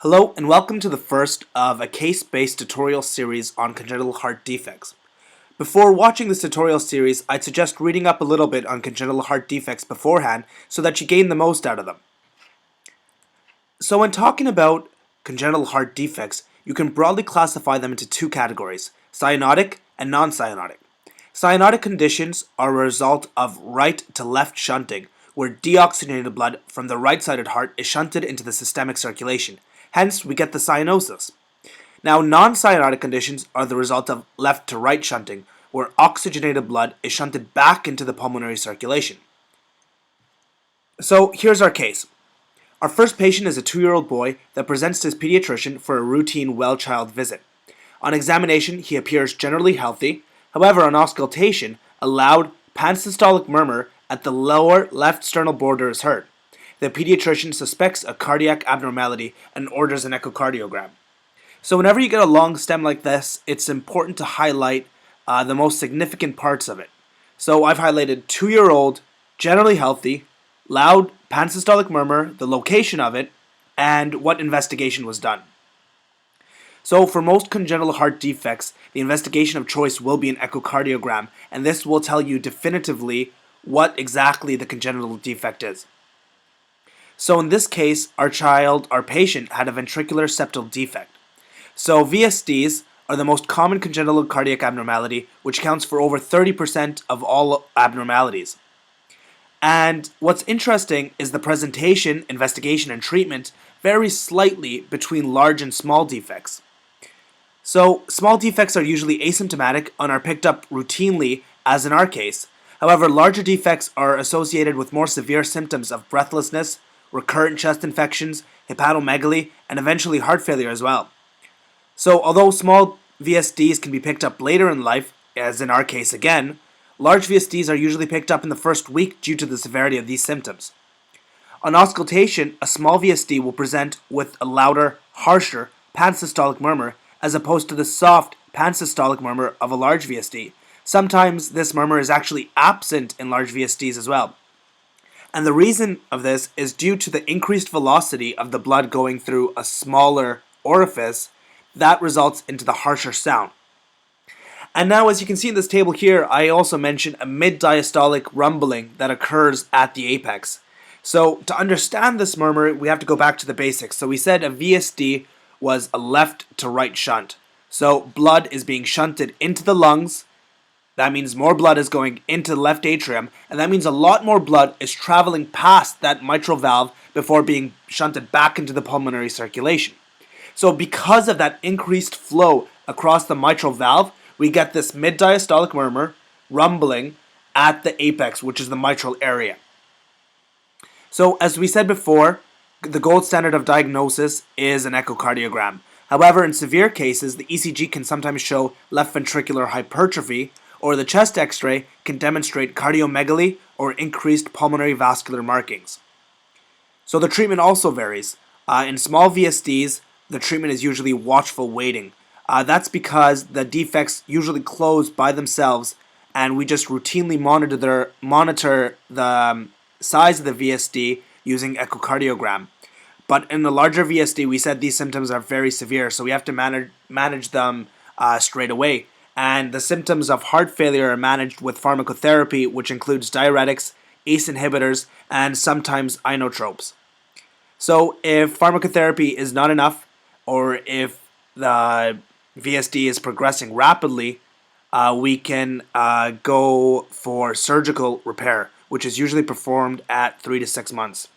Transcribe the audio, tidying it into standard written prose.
Hello and welcome to the first of a case-based tutorial series on congenital heart defects. Before watching this tutorial series, I'd suggest reading up a little bit on congenital heart defects beforehand so that you gain the most out of them. So when talking about congenital heart defects, you can broadly classify them into two categories, cyanotic and non-cyanotic. Cyanotic conditions are a result of right to left shunting, where deoxygenated blood from the right-sided heart is shunted into the systemic circulation. Hence, we get the cyanosis. Now, non-cyanotic conditions are the result of left to right shunting, where oxygenated blood is shunted back into the pulmonary circulation. So, here's our case. Our first patient is a 2-year-old boy that presents to his pediatrician for a routine well-child visit. On examination, he appears generally healthy. However, on auscultation, a loud pansystolic murmur at the lower left sternal border is heard. The pediatrician suspects a cardiac abnormality and orders an echocardiogram. So whenever you get a long stem like this, it's important to highlight the most significant parts of it. So I've highlighted 2-year-old, generally healthy, loud pansystolic murmur, the location of it, and what investigation was done. So for most congenital heart defects, the investigation of choice will be an echocardiogram, and this will tell you definitively what exactly the congenital defect is. So in this case, our patient had a ventricular septal defect. So VSDs are the most common congenital cardiac abnormality, which accounts for over 30% of all abnormalities. And what's interesting is the presentation, investigation, and treatment vary slightly between large and small defects. So small defects are usually asymptomatic and are picked up routinely, as in our case. However, larger defects are associated with more severe symptoms of breathlessness, recurrent chest infections, hepatomegaly, and eventually heart failure as well. So although small VSDs can be picked up later in life, as in our case again, large VSDs are usually picked up in the first week due to the severity of these symptoms. On auscultation, a small VSD will present with a louder, harsher pansystolic murmur as opposed to the soft pansystolic murmur of a large VSD. Sometimes this murmur is actually absent in large VSDs as well. And the reason of this is due to the increased velocity of the blood going through a smaller orifice that results into the harsher sound. And now, as you can see in this table here, I also mentioned a mid-diastolic rumbling that occurs at the apex. So to understand this murmur, we have to go back to the basics. So we said a VSD was a left to right shunt. So blood is being shunted into the lungs. That means more blood is going into the left atrium, and that means a lot more blood is traveling past that mitral valve before being shunted back into the pulmonary circulation. So because of that increased flow across the mitral valve, we get this mid-diastolic murmur, rumbling at the apex, which is the mitral area. So as we said before, the gold standard of diagnosis is an echocardiogram. However, in severe cases, the ECG can sometimes show left ventricular hypertrophy, or the chest x-ray can demonstrate cardiomegaly or increased pulmonary vascular markings. So the treatment also varies. In small VSDs, the treatment is usually watchful waiting. That's because the defects usually close by themselves, and we just routinely monitor the size of the VSD using echocardiogram. But in the larger VSD, we said these symptoms are very severe, so we have to manage them straight away. And the symptoms of heart failure are managed with pharmacotherapy, which includes diuretics, ACE inhibitors, and sometimes inotropes. So if pharmacotherapy is not enough, or if the VSD is progressing rapidly, we can go for surgical repair, which is usually performed at 3 to 6 months.